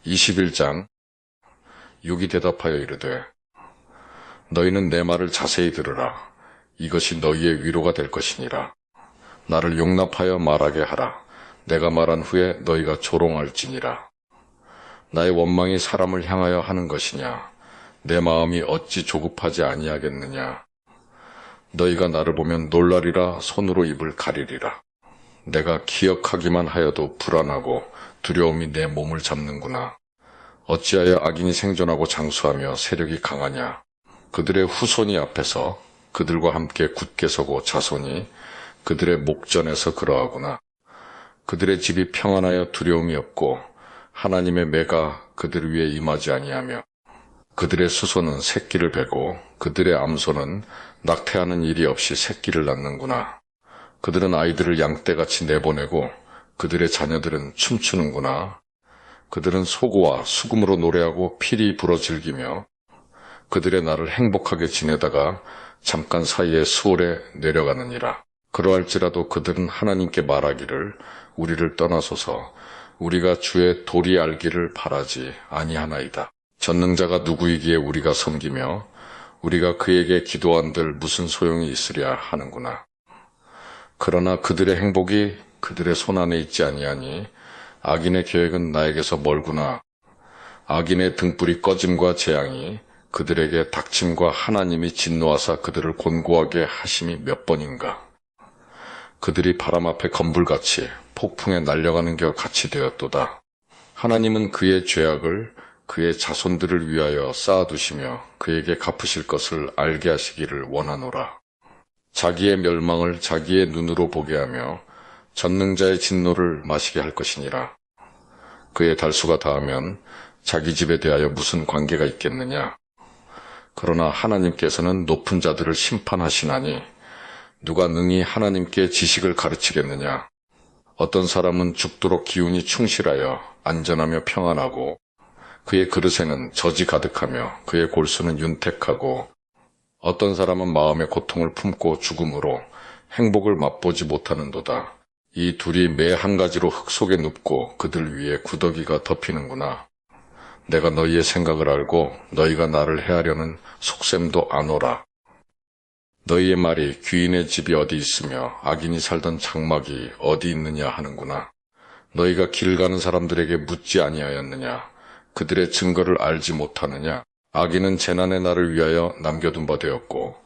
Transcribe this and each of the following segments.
21장. 육이 대답하여 이르되 너희는 내 말을 자세히 들으라. 이것이 너희의 위로가 될 것이니라. 나를 용납하여 말하게 하라. 내가 말한 후에 너희가 조롱할지니라. 나의 원망이 사람을 향하여 하는 것이냐? 내 마음이 어찌 조급하지 아니하겠느냐? 너희가 나를 보면 놀라리라. 손으로 입을 가리리라. 내가 기억하기만 하여도 불안하고 두려움이 내 몸을 잡는구나. 어찌하여 악인이 생존하고 장수하며 세력이 강하냐? 그들의 후손이 앞에서 그들과 함께 굳게 서고 자손이 그들의 목전에서 그러하구나. 그들의 집이 평안하여 두려움이 없고 하나님의 매가 그들 위에 임하지 아니하며 그들의 수소는 새끼를 베고 그들의 암소는 낙태하는 일이 없이 새끼를 낳는구나. 그들은 아이들을 양떼같이 내보내고 그들의 자녀들은 춤추는구나. 그들은 소고와 수금으로 노래하고 피리 불어 즐기며 그들의 날을 행복하게 지내다가 잠깐 사이에 수월에 내려가느니라. 그러할지라도 그들은 하나님께 말하기를 우리를 떠나소서. 우리가 주의 도리 알기를 바라지 아니하나이다. 전능자가 누구이기에 우리가 섬기며 우리가 그에게 기도한들 무슨 소용이 있으랴 하는구나. 그러나 그들의 행복이 그들의 손안에 있지 아니하니 악인의 계획은 나에게서 멀구나. 악인의 등불이 꺼짐과 재앙이 그들에게 닥침과 하나님이 진노하사 그들을 곤고하게 하심이 몇 번인가. 그들이 바람 앞에 건불같이 폭풍에 날려가는 겨 같이 되었도다. 하나님은 그의 죄악을 그의 자손들을 위하여 쌓아두시며 그에게 갚으실 것을 알게 하시기를 원하노라. 자기의 멸망을 자기의 눈으로 보게 하며 전능자의 진노를 마시게 할 것이니라. 그의 달수가 닿으면 자기 집에 대하여 무슨 관계가 있겠느냐. 그러나 하나님께서는 높은 자들을 심판하시나니 누가 능히 하나님께 지식을 가르치겠느냐. 어떤 사람은 죽도록 기운이 충실하여 안전하며 평안하고 그의 그릇에는 젖이 가득하며 그의 골수는 윤택하고 어떤 사람은 마음의 고통을 품고 죽음으로 행복을 맛보지 못하는도다. 이 둘이 매 한 가지로 흙 속에 눕고 그들 위에 구더기가 덮이는구나. 내가 너희의 생각을 알고 너희가 나를 해하려는 속셈도 아노라. 너희의 말이 귀인의 집이 어디 있으며 악인이 살던 장막이 어디 있느냐 하는구나. 너희가 길 가는 사람들에게 묻지 아니하였느냐. 그들의 증거를 알지 못하느냐. 악인은 재난의 날을 위하여 남겨둔 바 되었고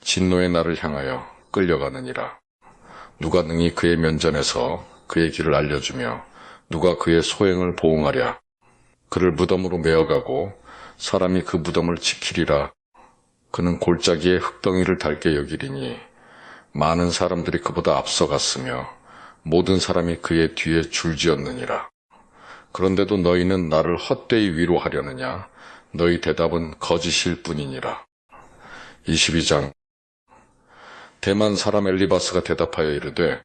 진노의 날을 향하여 끌려가느니라. 누가 능히 그의 면전에서 그의 길을 알려주며 누가 그의 소행을 보응하랴. 그를 무덤으로 메어가고 사람이 그 무덤을 지키리라. 그는 골짜기에 흙덩이를 닳게 여기리니 많은 사람들이 그보다 앞서갔으며 모든 사람이 그의 뒤에 줄지었느니라. 그런데도 너희는 나를 헛되이 위로하려느냐. 너희 대답은 거짓일 뿐이니라. 22장. 대만 사람 엘리바스가 대답하여 이르되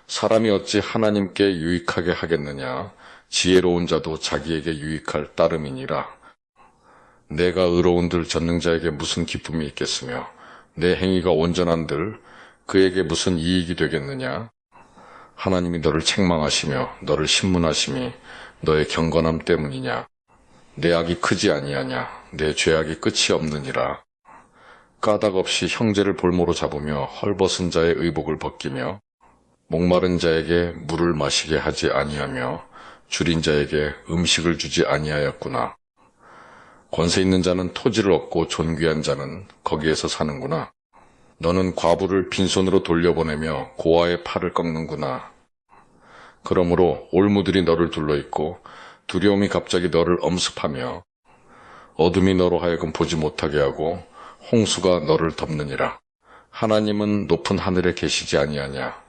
사람이 어찌 하나님께 유익하게 하겠느냐. 지혜로운 자도 자기에게 유익할 따름이니라. 내가 의로운들 전능자에게 무슨 기쁨이 있겠으며 내 행위가 온전한들 그에게 무슨 이익이 되겠느냐. 하나님이 너를 책망하시며 너를 신문하심이 너의 경건함 때문이냐. 내 악이 크지 아니하냐. 내 죄악이 끝이 없느니라. 까닭 없이 형제를 볼모로 잡으며 헐벗은 자의 의복을 벗기며 목마른 자에게 물을 마시게 하지 아니하며 줄인 자에게 음식을 주지 아니하였구나. 권세 있는 자는 토지를 얻고 존귀한 자는 거기에서 사는구나. 너는 과부를 빈손으로 돌려보내며 고아의 팔을 꺾는구나. 그러므로 올무들이 너를 둘러있고 두려움이 갑자기 너를 엄습하며 어둠이 너로 하여금 보지 못하게 하고 홍수가 너를 덮느니라. 하나님은 높은 하늘에 계시지 아니하냐.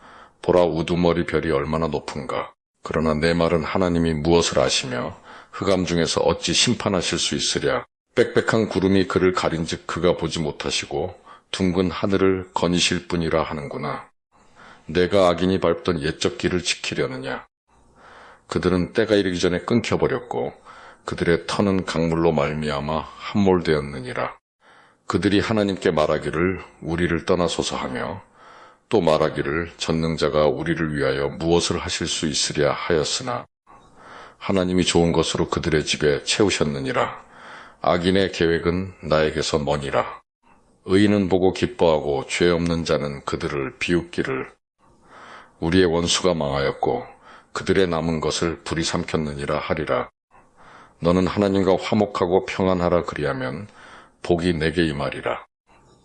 보라 우두머리 별이 얼마나 높은가. 그러나 내 말은 하나님이 무엇을 아시며 흑암 중에서 어찌 심판하실 수 있으랴. 빽빽한 구름이 그를 가린즉 그가 보지 못하시고 둥근 하늘을 거니실 뿐이라 하는구나. 내가 악인이 밟던 옛적 길을 지키려느냐. 그들은 때가 이르기 전에 끊겨버렸고 그들의 터는 강물로 말미암아 함몰되었느니라. 그들이 하나님께 말하기를 우리를 떠나소서 하며 또 말하기를 전능자가 우리를 위하여 무엇을 하실 수 있으랴 하였으나 하나님이 좋은 것으로 그들의 집에 채우셨느니라. 악인의 계획은 나에게서 머니라. 의인은 보고 기뻐하고 죄 없는 자는 그들을 비웃기를. 우리의 원수가 망하였고 그들의 남은 것을 불이 삼켰느니라 하리라. 너는 하나님과 화목하고 평안하라 그리하면 복이 내게 임하리라.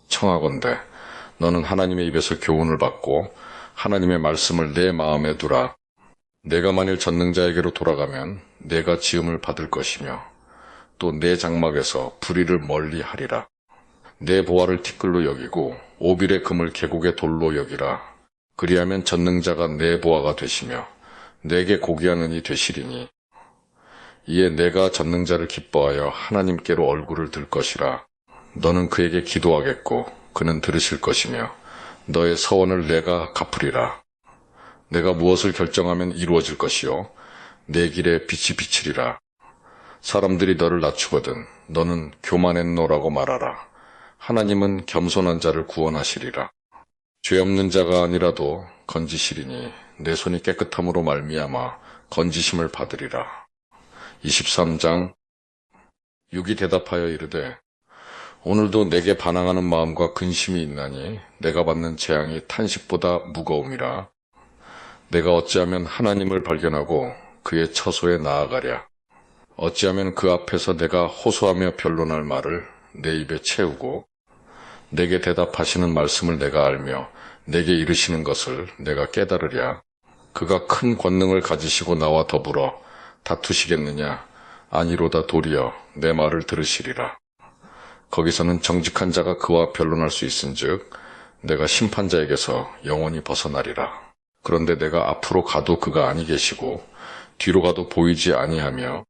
청하건대 너는 하나님의 입에서 교훈을 받고 하나님의 말씀을 내 마음에 두라. 내가 만일 전능자에게로 돌아가면 내가 지음을 받을 것이며 또 내 장막에서 불의를 멀리 하리라. 내 보화를 티끌로 여기고 오빌의 금을 계곡의 돌로 여기라. 그리하면 전능자가 내 보화가 되시며 내게 고귀한 이 되시리니 이에 내가 전능자를 기뻐하여 하나님께로 얼굴을 들 것이라. 너는 그에게 기도하겠고 그는 들으실 것이며 너의 서원을 내가 갚으리라. 내가 무엇을 결정하면 이루어질 것이요 내 길에 빛이 비치리라. 사람들이 너를 낮추거든 너는 교만했노라고 말하라. 하나님은 겸손한 자를 구원하시리라. 죄 없는 자가 아니라도 건지시리니 내 손이 깨끗함으로 말미암아 건지심을 받으리라. 23장. 육이 대답하여 이르되 오늘도 내게 반항하는 마음과 근심이 있나니 내가 받는 재앙이 탄식보다 무거움이라. 내가 어찌하면 하나님을 발견하고 그의 처소에 나아가랴. 어찌하면 그 앞에서 내가 호소하며 변론할 말을 내 입에 채우고 내게 대답하시는 말씀을 내가 알며 내게 이르시는 것을 내가 깨달으랴. 그가 큰 권능을 가지시고 나와 더불어 다투시겠느냐? 아니로다 도리어 내 말을 들으시리라. 거기서는 정직한 자가 그와 변론할 수 있은즉 내가 심판자에게서 영원히 벗어나리라. 그런데 내가 앞으로 가도 그가 아니 계시고 뒤로 가도 보이지 아니하며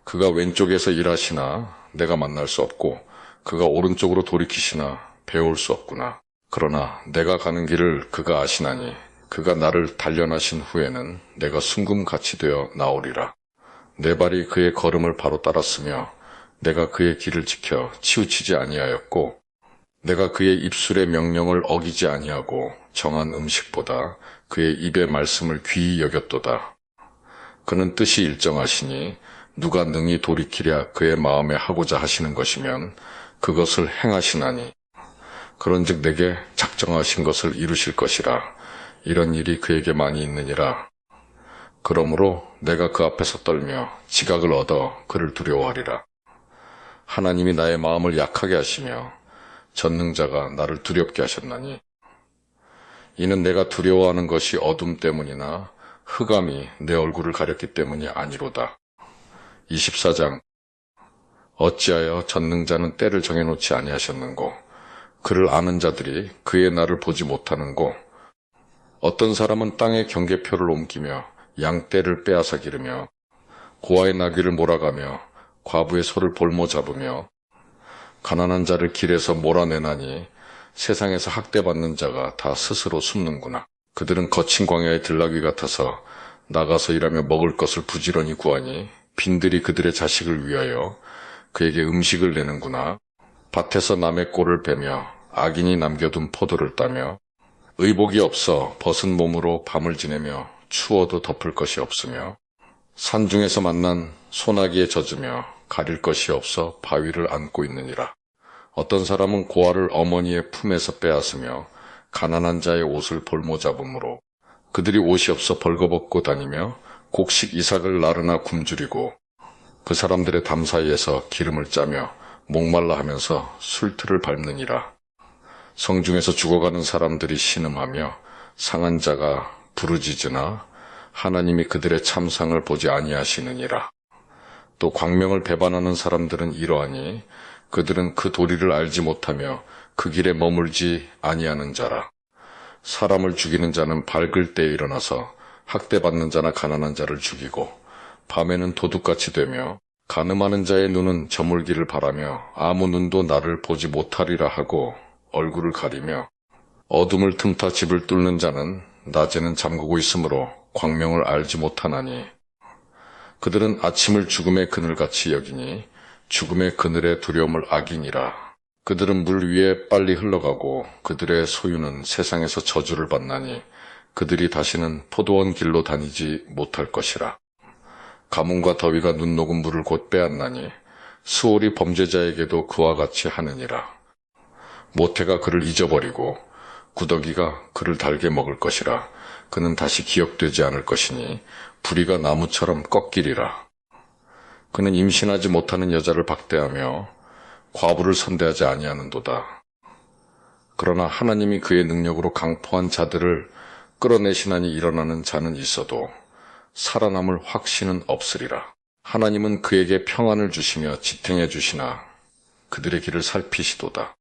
그가 왼쪽에서 일하시나 내가 만날 수 없고 그가 오른쪽으로 돌이키시나 배울 수 없구나. 그러나 내가 가는 길을 그가 아시나니 그가 나를 단련하신 후에는 내가 순금같이 되어 나오리라. 내 발이 그의 걸음을 바로 따랐으며 내가 그의 길을 지켜 치우치지 아니하였고 내가 그의 입술의 명령을 어기지 아니하고 정한 음식보다 그의 입의 말씀을 귀히 여겼도다. 그는 뜻이 일정하시니 누가 능히 돌이키랴 그의 마음에 하고자 하시는 것이면 그것을 행하시나니 그런즉 내게 작정하신 것을 이루실 것이라. 이런 일이 그에게 많이 있느니라. 그러므로 내가 그 앞에서 떨며 지각을 얻어 그를 두려워하리라. 하나님이 나의 마음을 약하게 하시며 전능자가 나를 두렵게 하셨나니 이는 내가 두려워하는 것이 어둠 때문이나 흑암이 내 얼굴을 가렸기 때문이 아니로다. 24장. 어찌하여 전능자는 때를 정해놓지 아니하셨는고 그를 아는 자들이 그의 날을 보지 못하는고 어떤 사람은 땅의 경계표를 옮기며 양떼를 빼앗아 기르며 고아의 나귀를 몰아가며 과부의 소를 볼모 잡으며 가난한 자를 길에서 몰아내나니 세상에서 학대받는 자가 다 스스로 숨는구나. 그들은 거친 광야의 들나귀 같아서 나가서 일하며 먹을 것을 부지런히 구하니 빈들이 그들의 자식을 위하여 그에게 음식을 내는구나. 밭에서 남의 꼴을 베며 악인이 남겨둔 포도를 따며 의복이 없어 벗은 몸으로 밤을 지내며 추워도 덮을 것이 없으며 산중에서 만난 소나기에 젖으며 가릴 것이 없어 바위를 안고 있느니라. 어떤 사람은 고아를 어머니의 품에서 빼앗으며 가난한 자의 옷을 볼모 잡음으로 그들이 옷이 없어 벌거벗고 다니며 곡식 이삭을 나르나 굶주리고 그 사람들의 담 사이에서 기름을 짜며 목말라 하면서 술틀을 밟느니라. 성중에서 죽어가는 사람들이 신음하며 상한 자가 부르짖으나 하나님이 그들의 참상을 보지 아니하시느니라. 또 광명을 배반하는 사람들은 이러하니 그들은 그 도리를 알지 못하며 그 길에 머물지 아니하는 자라. 사람을 죽이는 자는 밝을 때에 일어나서 학대받는 자나 가난한 자를 죽이고 밤에는 도둑같이 되며 간음하는 자의 눈은 저물기를 바라며 아무 눈도 나를 보지 못하리라 하고 얼굴을 가리며 어둠을 틈타 집을 뚫는 자는 낮에는 잠그고 있으므로 광명을 알지 못하나니 그들은 아침을 죽음의 그늘같이 여기니 죽음의 그늘의 두려움을 악이니라. 그들은 물 위에 빨리 흘러가고 그들의 소유는 세상에서 저주를 받나니 그들이 다시는 포도원 길로 다니지 못할 것이라. 가뭄과 더위가 눈 녹은 물을 곧 빼앗나니 스올이 범죄자에게도 그와 같이 하느니라. 모태가 그를 잊어버리고 구더기가 그를 달게 먹을 것이라. 그는 다시 기억되지 않을 것이니 부리가 나무처럼 꺾이리라. 그는 임신하지 못하는 여자를 박대하며 과부를 선대하지 아니하는도다. 그러나 하나님이 그의 능력으로 강포한 자들을 끌어내시나니 일어나는 자는 있어도 살아남을 확신은 없으리라. 하나님은 그에게 평안을 주시며 지탱해 주시나 그들의 길을 살피시도다.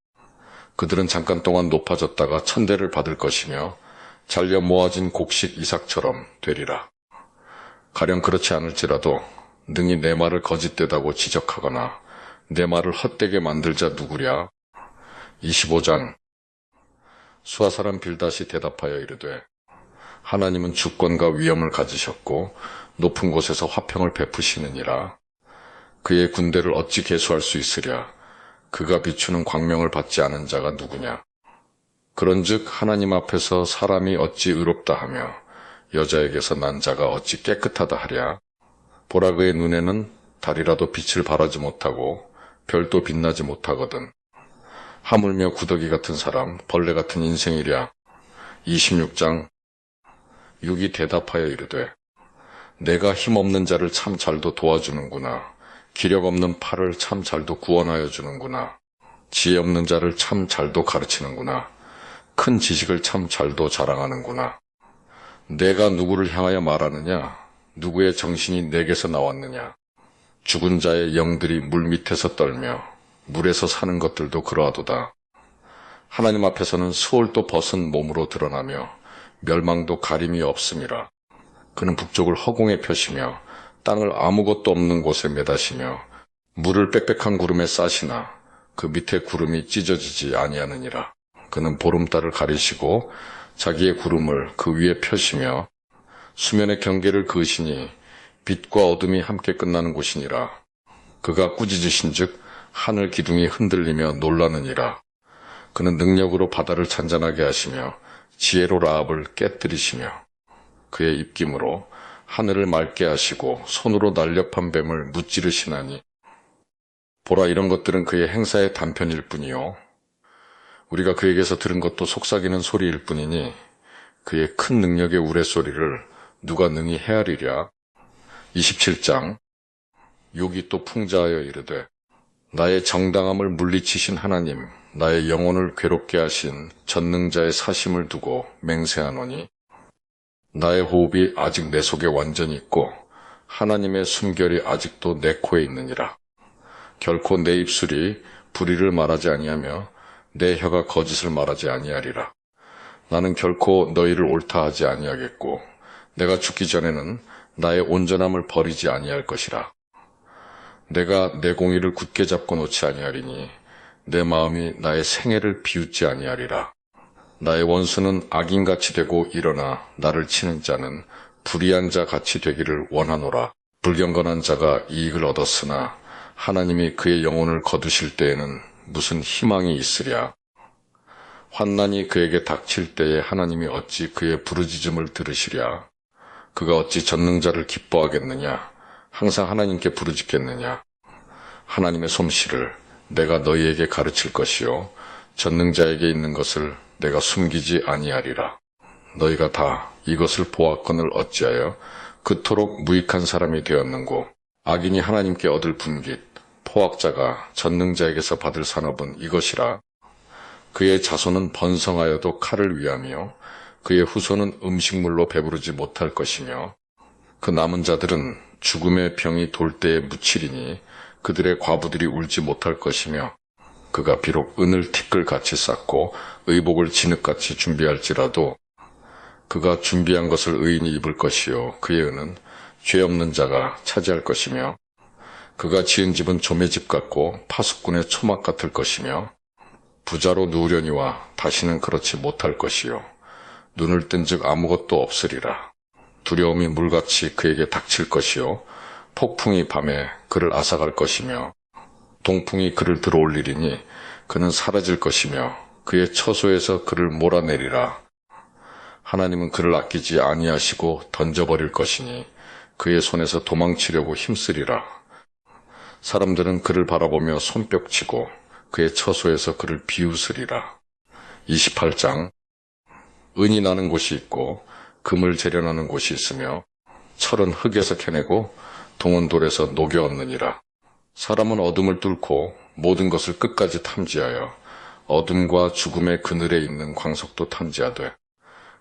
그들은 잠깐 동안 높아졌다가 천대를 받을 것이며 잘려 모아진 곡식 이삭처럼 되리라. 가령 그렇지 않을지라도 능히 내 말을 거짓되다고 지적하거나 내 말을 헛되게 만들 자 누구랴? 25장. 수아 사람 빌닷이 대답하여 이르되 하나님은 주권과 위엄을 가지셨고 높은 곳에서 화평을 베푸시느니라. 그의 군대를 어찌 계수할 수 있으랴? 그가 비추는 광명을 받지 않은 자가 누구냐? 그런즉 하나님 앞에서 사람이 어찌 의롭다 하며 여자에게서 난 자가 어찌 깨끗하다 하랴? 보라, 그의 눈에는 달이라도 빛을 발하지 못하고 별도 빛나지 못하거든. 하물며 구더기 같은 사람, 벌레 같은 인생이랴. 26장. 육이 대답하여 이르되 내가 힘없는 자를 참 잘도 도와주는구나. 기력 없는 팔을 참 잘도 구원하여 주는구나. 지혜 없는 자를 참 잘도 가르치는구나. 큰 지식을 참 잘도 자랑하는구나. 내가 누구를 향하여 말하느냐? 누구의 정신이 내게서 나왔느냐? 죽은 자의 영들이 물 밑에서 떨며 물에서 사는 것들도 그러하도다. 하나님 앞에서는 수월도 벗은 몸으로 드러나며 멸망도 가림이 없음이라. 그는 북쪽을 허공에 펴시며 땅을 아무것도 없는 곳에 매다시며 물을 빽빽한 구름에 싸시나 그 밑에 구름이 찢어지지 아니하느니라. 그는 보름달을 가리시고 자기의 구름을 그 위에 펴시며 수면의 경계를 그으시니 빛과 어둠이 함께 끝나는 곳이니라. 그가 꾸짖으신즉 하늘 기둥이 흔들리며 놀라느니라. 그는 능력으로 바다를 잔잔하게 하시며 지혜로 라합을 깨뜨리시며 그의 입김으로 하늘을 맑게 하시고 손으로 날렵한 뱀을 무찌르시나니 보라, 이런 것들은 그의 행사의 단편일 뿐이요 우리가 그에게서 들은 것도 속삭이는 소리일 뿐이니 그의 큰 능력의 우레소리를 누가 능히 헤아리랴. 27장. 욕이 또 풍자하여 이르되 나의 정당함을 물리치신 하나님, 나의 영혼을 괴롭게 하신 전능자의 사심을 두고 맹세하노니 나의 호흡이 아직 내 속에 완전히 있고 하나님의 숨결이 아직도 내 코에 있느니라. 결코 내 입술이 불의를 말하지 아니하며 내 혀가 거짓을 말하지 아니하리라. 나는 결코 너희를 옳다 하지 아니하겠고 내가 죽기 전에는 나의 온전함을 버리지 아니할 것이라. 내가 내 공의를 굳게 잡고 놓지 아니하리니 내 마음이 나의 생애를 비웃지 아니하리라. 나의 원수는 악인같이 되고 일어나 나를 치는 자는 불의한 자 같이 되기를 원하노라. 불경건한 자가 이익을 얻었으나 하나님이 그의 영혼을 거두실 때에는 무슨 희망이 있으랴. 환난이 그에게 닥칠 때에 하나님이 어찌 그의 부르짖음을 들으시랴. 그가 어찌 전능자를 기뻐하겠느냐. 항상 하나님께 부르짖겠느냐. 하나님의 솜씨를 내가 너희에게 가르칠 것이요 전능자에게 있는 것을 내가 숨기지 아니하리라. 너희가 다 이것을 보았거늘 어찌하여 그토록 무익한 사람이 되었는고. 악인이 하나님께 얻을 분깃, 포악자가 전능자에게서 받을 산업은 이것이라. 그의 자손은 번성하여도 칼을 위하며 그의 후손은 음식물로 배부르지 못할 것이며 그 남은 자들은 죽음의 병이 돌 때에 묻히리니 그들의 과부들이 울지 못할 것이며 그가 비록 은을 티끌같이 쌓고 의복을 진흙같이 준비할지라도 그가 준비한 것을 의인이 입을 것이요 그의 은은 죄 없는 자가 차지할 것이며 그가 지은 집은 조매집 같고 파수꾼의 초막 같을 것이며 부자로 누우려니와 다시는 그렇지 못할 것이요 눈을 뜬즉 아무것도 없으리라. 두려움이 물같이 그에게 닥칠 것이요 폭풍이 밤에 그를 앗아갈 것이며 동풍이 그를 들어올리리니 그는 사라질 것이며 그의 처소에서 그를 몰아내리라. 하나님은 그를 아끼지 아니하시고 던져버릴 것이니 그의 손에서 도망치려고 힘쓰리라. 사람들은 그를 바라보며 손뼉치고 그의 처소에서 그를 비웃으리라. 28장. 은이 나는 곳이 있고 금을 재련하는 곳이 있으며 철은 흙에서 캐내고 동은 돌에서 녹여 얻느니라. 사람은 어둠을 뚫고 모든 것을 끝까지 탐지하여 어둠과 죽음의 그늘에 있는 광석도 탐지하되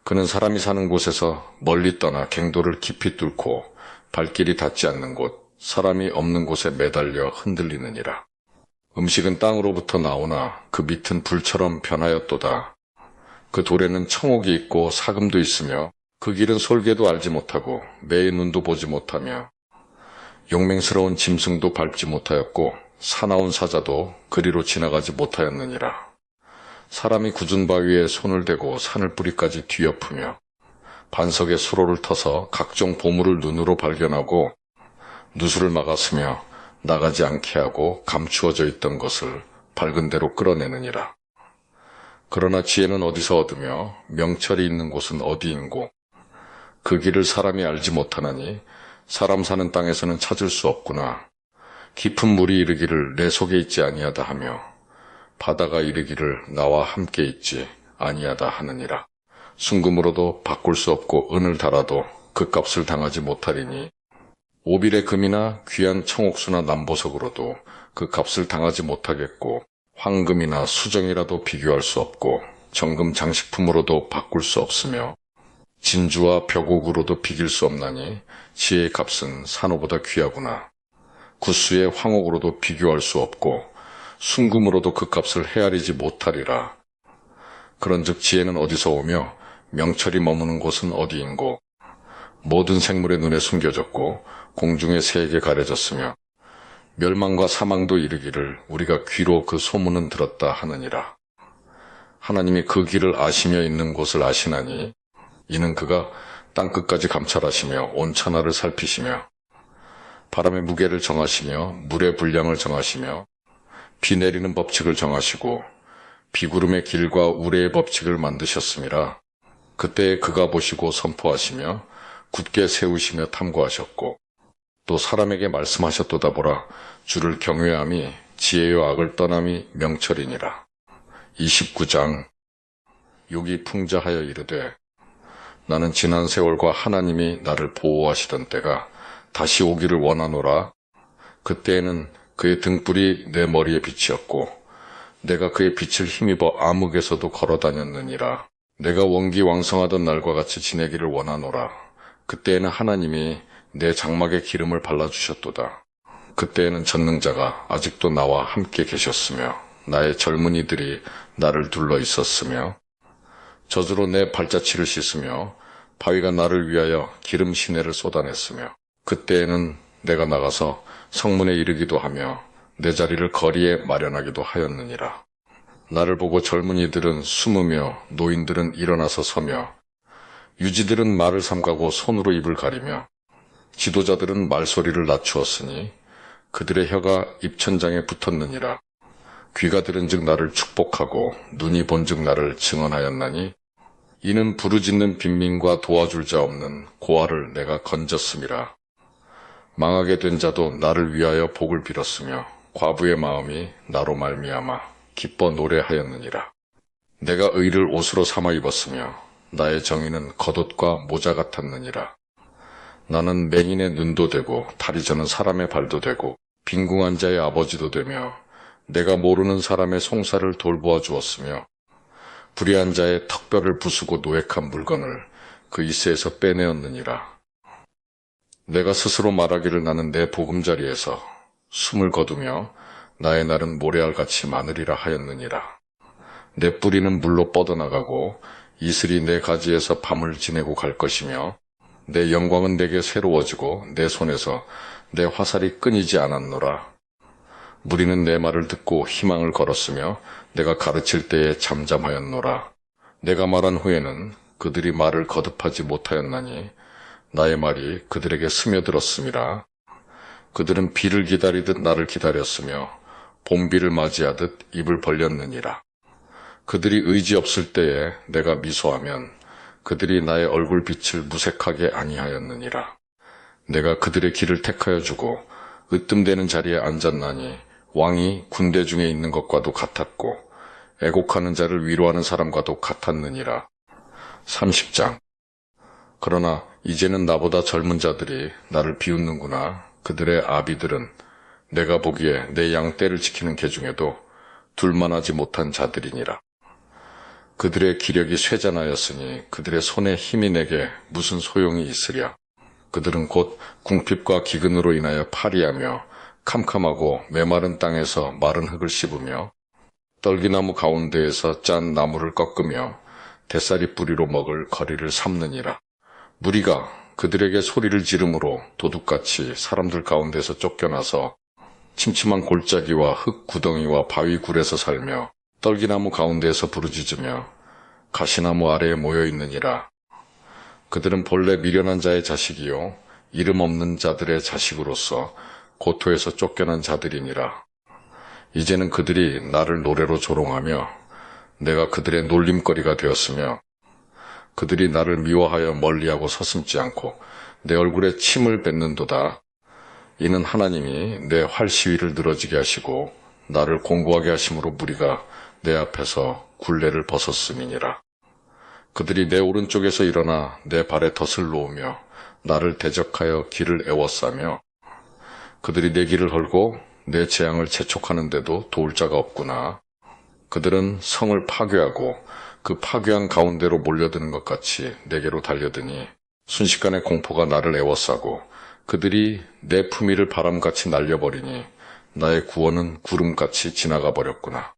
그는 사람이 사는 곳에서 멀리 떠나 갱도를 깊이 뚫고 발길이 닿지 않는 곳 사람이 없는 곳에 매달려 흔들리느니라. 음식은 땅으로부터 나오나 그 밑은 불처럼 변하였도다. 그 돌에는 청옥이 있고 사금도 있으며 그 길은 솔개도 알지 못하고 매의 눈도 보지 못하며 용맹스러운 짐승도 밟지 못하였고 사나운 사자도 그리로 지나가지 못하였느니라. 사람이 굳은 바위에 손을 대고 산을 뿌리까지 뒤엎으며 반석에 수로를 터서 각종 보물을 눈으로 발견하고 누수를 막았으며 나가지 않게 하고 감추어져 있던 것을 밝은 대로 끌어내느니라. 그러나 지혜는 어디서 얻으며 명철이 있는 곳은 어디인고 그 길을 사람이 알지 못하나니 사람 사는 땅에서는 찾을 수 없구나. 깊은 물이 이르기를 내 속에 있지 아니하다 하며 바다가 이르기를 나와 함께 있지 아니하다 하느니라. 순금으로도 바꿀 수 없고 은을 달아도 그 값을 당하지 못하리니 오빌의 금이나 귀한 청옥수나 남보석으로도 그 값을 당하지 못하겠고 황금이나 수정이라도 비교할 수 없고 정금 장식품으로도 바꿀 수 없으며 진주와 벽옥으로도 비길 수 없나니 지혜의 값은 산호보다 귀하구나. 구스의 황옥으로도 비교할 수 없고 순금으로도 그 값을 헤아리지 못하리라. 그런즉 지혜는 어디서 오며 명철이 머무는 곳은 어디인고 모든 생물의 눈에 숨겨졌고 공중의 새에게 가려졌으며 멸망과 사망도 이르기를 우리가 귀로 그 소문은 들었다 하느니라. 하나님이 그 길을 아시며 있는 곳을 아시나니 이는 그가 땅끝까지 감찰하시며 온 천하를 살피시며 바람의 무게를 정하시며 물의 분량을 정하시며 비 내리는 법칙을 정하시고 비구름의 길과 우레의 법칙을 만드셨음이라. 그때에 그가 보시고 선포하시며 굳게 세우시며 탐구하셨고 또 사람에게 말씀하셨도다 보라. 주를 경외함이 지혜와 악을 떠남이 명철이니라. 29장. 욕이 풍자하여 이르되 나는 지난 세월과 하나님이 나를 보호하시던 때가 다시 오기를 원하노라. 그때에는 그의 등불이 내 머리에 빛이었고 내가 그의 빛을 힘입어 암흑에서도 걸어다녔느니라. 내가 원기왕성하던 날과 같이 지내기를 원하노라. 그때에는 하나님이 내 장막에 기름을 발라주셨도다. 그때에는 전능자가 아직도 나와 함께 계셨으며 나의 젊은이들이 나를 둘러 있었으며 젖으로 내 발자취를 씻으며 바위가 나를 위하여 기름 시내를 쏟아냈으며 그때에는 내가 나가서 성문에 이르기도 하며 내 자리를 거리에 마련하기도 하였느니라. 나를 보고 젊은이들은 숨으며 노인들은 일어나서 서며 유지들은 말을 삼가고 손으로 입을 가리며 지도자들은 말소리를 낮추었으니 그들의 혀가 입천장에 붙었느니라. 귀가 들은즉 나를 축복하고 눈이 본즉 나를 증언하였나니 이는 부르짖는 빈민과 도와줄 자 없는 고아를 내가 건졌음이라. 망하게 된 자도 나를 위하여 복을 빌었으며 과부의 마음이 나로 말미암아 기뻐 노래하였느니라. 내가 의를 옷으로 삼아 입었으며 나의 정의는 겉옷과 모자 같았느니라. 나는 맹인의 눈도 되고 다리 저는 사람의 발도 되고 빈궁한 자의 아버지도 되며 내가 모르는 사람의 송사를 돌보아 주었으며 불의한 자의 턱뼈를 부수고 노획한 물건을 그 이새에서 빼내었느니라. 내가 스스로 말하기를 나는 내 보금자리에서 숨을 거두며 나의 날은 모래알같이 많으리라 하였느니라. 내 뿌리는 물로 뻗어나가고 이슬이 내 가지에서 밤을 지내고 갈 것이며 내 영광은 내게 새로워지고 내 손에서 내 화살이 끊이지 않았노라. 무리는 내 말을 듣고 희망을 걸었으며 내가 가르칠 때에 잠잠하였노라. 내가 말한 후에는 그들이 말을 거듭하지 못하였나니 나의 말이 그들에게 스며들었음이라. 그들은 비를 기다리듯 나를 기다렸으며 봄비를 맞이하듯 입을 벌렸느니라. 그들이 의지 없을 때에 내가 미소하면 그들이 나의 얼굴빛을 무색하게 아니하였느니라. 내가 그들의 길을 택하여 주고 으뜸되는 자리에 앉았나니 왕이 군대 중에 있는 것과도 같았고 애곡하는 자를 위로하는 사람과도 같았느니라. 30장. 그러나 이제는 나보다 젊은 자들이 나를 비웃는구나. 그들의 아비들은 내가 보기에 내 양 떼를 지키는 개 중에도 둘만하지 못한 자들이니라. 그들의 기력이 쇠잔하였으니 그들의 손에 힘이 내게 무슨 소용이 있으랴. 그들은 곧 궁핍과 기근으로 인하여 파리하며 캄캄하고 메마른 땅에서 마른 흙을 씹으며 떨기나무 가운데에서 짠 나무를 꺾으며 대사리 뿌리로 먹을 거리를 삼느니라. 무리가 그들에게 소리를 지르므로 도둑같이 사람들 가운데서 쫓겨나서 침침한 골짜기와 흙 구덩이와 바위 굴에서 살며 떨기나무 가운데에서 부르짖으며 가시나무 아래에 모여 있느니라. 그들은 본래 미련한 자의 자식이요 이름 없는 자들의 자식으로서 고토에서 쫓겨난 자들이니라. 이제는 그들이 나를 노래로 조롱하며 내가 그들의 놀림거리가 되었으며 그들이 나를 미워하여 멀리하고 서슴지 않고 내 얼굴에 침을 뱉는도다. 이는 하나님이 내 활시위를 늘어지게 하시고 나를 공고하게 하심으로 무리가 내 앞에서 굴레를 벗었음이니라. 그들이 내 오른쪽에서 일어나 내 발에 덫을 놓으며 나를 대적하여 길을 애워싸며 그들이 내 길을 헐고 내 재앙을 재촉하는데도 도울 자가 없구나. 그들은 성을 파괴하고 그 파괴한 가운데로 몰려드는 것 같이 내게로 달려드니 순식간에 공포가 나를 애워싸고 그들이 내 품위를 바람같이 날려버리니 나의 구원은 구름같이 지나가 버렸구나.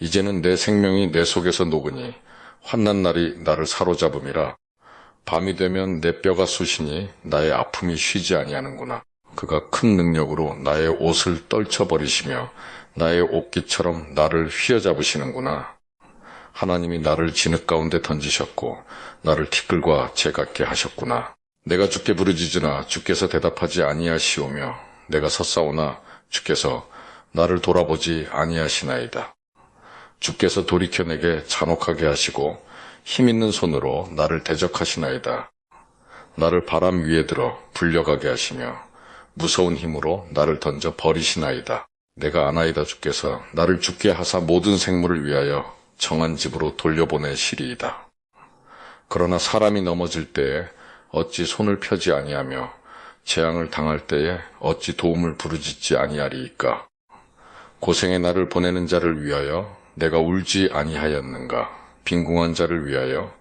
이제는 내 생명이 내 속에서 녹으니 환난 날이 나를 사로잡음이라. 밤이 되면 내 뼈가 쑤시니 나의 아픔이 쉬지 아니하는구나. 그가 큰 능력으로 나의 옷을 떨쳐버리시며 나의 옷깃처럼 나를 휘어잡으시는구나. 하나님이 나를 진흙 가운데 던지셨고 나를 티끌과 재 같게 하셨구나. 내가 주께 부르짖으나 주께서 대답하지 아니하시오며 내가 섰사오나 주께서 나를 돌아보지 아니하시나이다. 주께서 돌이켜 내게 잔혹하게 하시고 힘있는 손으로 나를 대적하시나이다. 나를 바람 위에 들어 불려가게 하시며 무서운 힘으로 나를 던져 버리시나이다. 내가 아나이다. 주께서 나를 죽게 하사 모든 생물을 위하여 정한 집으로 돌려보내시리이다. 그러나 사람이 넘어질 때에 어찌 손을 펴지 아니하며 재앙을 당할 때에 어찌 도움을 부르짖지 아니하리이까. 고생의 나를 보내는 자를 위하여 내가 울지 아니하였는가. 빈궁한 자를 위하여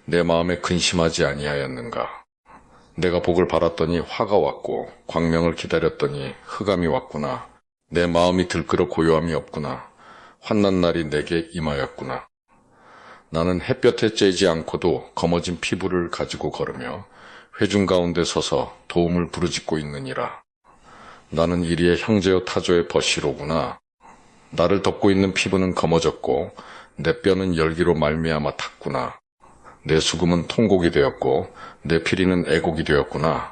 내 마음에 근심하지 아니하였는가. 내가 복을 바랐더니 화가 왔고 광명을 기다렸더니 흑암이 왔구나. 내 마음이 들끓어 고요함이 없구나. 환난 날이 내게 임하였구나. 나는 햇볕에 쬐지 않고도 검어진 피부를 가지고 걸으며 회중 가운데 서서 도움을 부르짖고 있느니라. 나는 이리의 형제요 타조의 버시로구나. 나를 덮고 있는 피부는 검어졌고 내 뼈는 열기로 말미암아 탔구나. 내 수금은 통곡이 되었고 내 피리는 애곡이 되었구나.